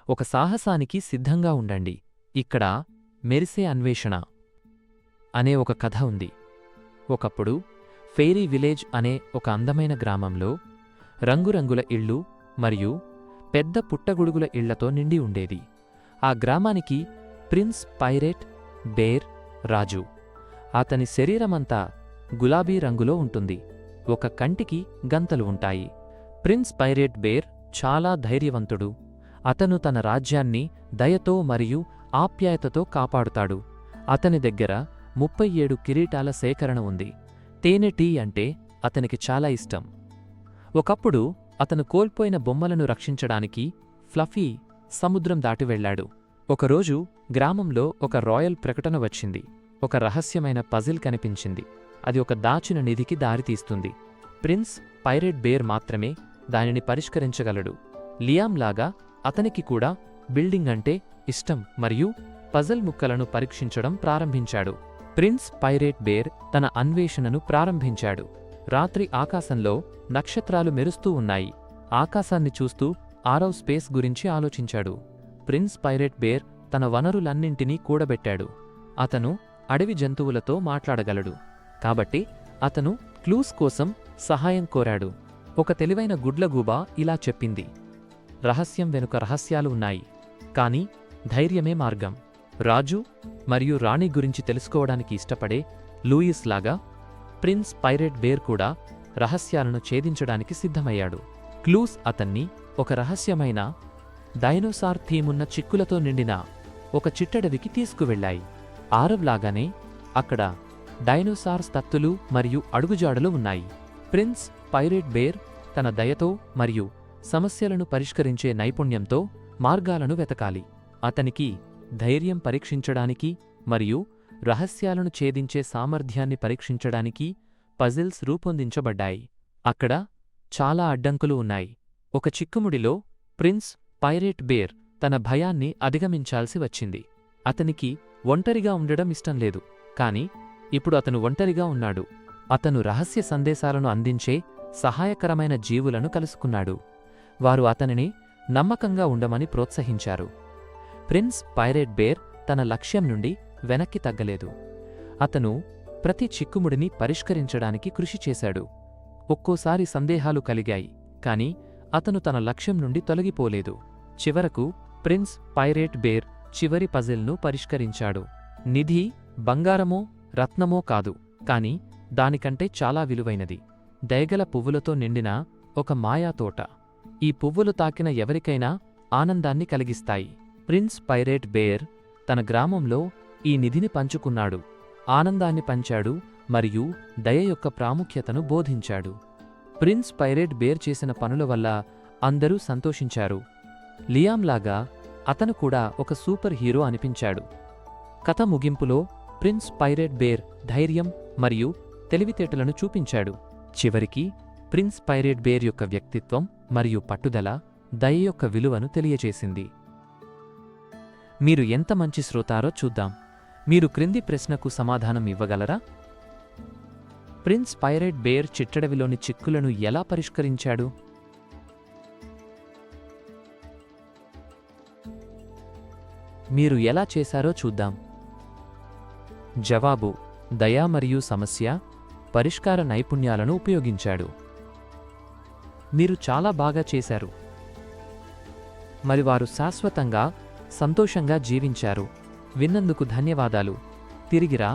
ఒక సాహసానికి సిద్ధంగా ఉండండి. ఇక్కడ మెరిసే అన్వేషణ అనే ఒక కథ ఉంది. ఒకప్పుడు ఫెయిరీ విలేజ్ అనే ఒక అందమైన గ్రామంలో రంగురంగుల ఇళ్ళు మరియు పెద్ద పుట్టగొడుగుల ఇళ్లతో నిండి ఉండేది. ఆ గ్రామానికి ప్రిన్స్ పైరేట్ బేర్ రాజు. అతని శరీరమంతా గులాబీ రంగులో ఉంటుంది. ఒక కంటికి గంతలు ఉంటాయి. ప్రిన్స్ పైరేట్ బేర్ చాలా ధైర్యవంతుడు. అతను తన రాజ్యాన్ని దయతో మరియు ఆప్యాయతతో కాపాడుతాడు. అతని దగ్గర 37 కిరీటాల సేకరణ ఉంది. తేనె టీ అంటే అతనికి చాలా ఇష్టం. ఒకప్పుడు అతను కోల్పోయిన బొమ్మలను రక్షించడానికి ఫ్లఫీ సముద్రం దాటి వెళ్లాడు. ఒకరోజు గ్రామంలో ఒక రాయల్ ప్రకటన వచ్చింది. ఒక రహస్యమైన పజిల్ కనిపించింది. అది ఒక దాచిన నిధికి దారితీస్తుంది. ప్రిన్స్ పైరేట్ బేర్ మాత్రమే దానిని పరిష్కరించగలడు. లియామ్ లాగా అతనికి కూడా బిల్డింగ్ అంటే ఇష్టం మరియు పజిల్ ముక్కలను పరీక్షించడం ప్రారంభించాడు. ప్రిన్స్ పైరేట్ బేర్ తన అన్వేషణను ప్రారంభించాడు. రాత్రి ఆకాశంలో నక్షత్రాలు మెరుస్తూ ఉన్నాయి. ఆకాశాన్ని చూస్తూ ఆరవ్ స్పేస్ గురించి ఆలోచించాడు. ప్రిన్స్ పైరేట్ బేర్ తన వనరులన్నింటినీ కూడబెట్టాడు. అతను అడవి జంతువులతో మాట్లాడగలడు. కాబట్టి అతను క్లూస్ కోసం సహాయం కోరాడు. ఒక తెలివైన గుడ్లగూబ ఇలా చెప్పింది: రహస్యం వెనుక రహస్యాలు ఉన్నాయి, కాని ధైర్యమే మార్గం. రాజు మరియు రాణి గురించి తెలుసుకోవడానికి ఇష్టపడే లూయిస్ లాగా ప్రిన్స్ పైరేట్ బేర్ కూడా రహస్యాలను ఛేదించడానికి సిద్ధమయ్యాడు. క్లూస్ అతన్ని ఒక రహస్యమైన డైనోసార్ థీమున్న చిక్కులతో నిండిన ఒక చిట్టడవికి తీసుకువెళ్లాయి. ఆరవ్ లాగానే అక్కడ డైనోసార్ స్తత్తులు మరియు అడుగుజాడలు ఉన్నాయి. ప్రిన్స్ పైరేట్ బేర్ తన దయతో మరియు సమస్యలను పరిష్కరించే నైపుణ్యంతో మార్గాలను వెతకాలి. అతనికి ధైర్యం పరీక్షించడానికి మరియు రహస్యాలను ఛేదించే సామర్థ్యాన్ని పరీక్షించడానికి పజిల్స్ రూపొందించబడ్డాయి. అక్కడ చాలా అడ్డంకులు ఉన్నాయి. ఒక చిక్కుముడిలో ప్రిన్స్ పైరేట్ బేర్ తన భయాన్ని అధిగమించాల్సి వచ్చింది. అతనికి ఒంటరిగా ఉండడం ఇష్టం లేదు, కాని ఇప్పుడు అతను ఒంటరిగా ఉన్నాడు. అతను రహస్య సందేశాలను అందించే సహాయకరమైన జీవులను కలుసుకున్నాడు. వారు అతనిని నమ్మకంగా ఉండమని ప్రోత్సహించారు. ప్రిన్స్ పైరేట్ బేర్ తన లక్ష్యం నుండి వెనక్కి తగ్గలేదు. అతను ప్రతి చిక్కుముడిని పరిష్కరించడానికి కృషి చేశాడు. ఒక్కోసారి సందేహాలు కలిగాయి, కాని అతను తన లక్ష్యం నుండి తొలగిపోలేదు. చివరకు ప్రిన్స్ పైరేట్ బేర్ చివరి పజిల్ను పరిష్కరించాడు. నిధి బంగారమో రత్నమో కాదు, కాని దానికంటే చాలా విలువైనది. దయగల పువ్వులతో నిండిన ఒక మాయాతోట. ఈ పువ్వులు తాకిన ఎవరికైనా ఆనందాన్ని కలిగిస్తాయి. ప్రిన్స్ పైరేట్ బేర్ తన గ్రామంలో ఈ నిధిని పంచుకున్నాడు, ఆనందాన్ని పంచాడు మరియు దయ యొక్క ప్రాముఖ్యతను బోధించాడు. ప్రిన్స్ పైరేట్ బేర్ చేసిన పనుల వల్ల అందరూ సంతోషించారు. లియామ్లాగా అతను కూడా ఒక సూపర్ హీరో అనిపించాడు. కథ ముగింపులో ప్రిన్స్ పైరేట్ బేర్ ధైర్యం మరియు తెలివితేటలను చూపించాడు. చివరికి ప్రిన్స్ పైరేట్ బేర్ యొక్క వ్యక్తిత్వం మరియు పట్టుదల దయ యొక్క విలువను తెలియజేసింది. మీరు ఎంత మంచి శ్రోతారో చూద్దాం. మీరు క్రింది ప్రశ్నకు సమాధానం ఇవ్వగలరా? ప్రిన్స్ పైరేట్ బేర్ చిట్టడవిలోని చిక్కులను ఎలా పరిష్కరించాడు? మీరు ఎలా చేశారో చూద్దాం. జవాబు: దయ మరియు సమస్య పరిష్కార నైపుణ్యాలను ఉపయోగించాడు. మీరు చాలా బాగా చేశారు. మరి వారు శాశ్వతంగా సంతోషంగా జీవించారు. విన్నందుకు ధన్యవాదాలు. తిరిగిరా.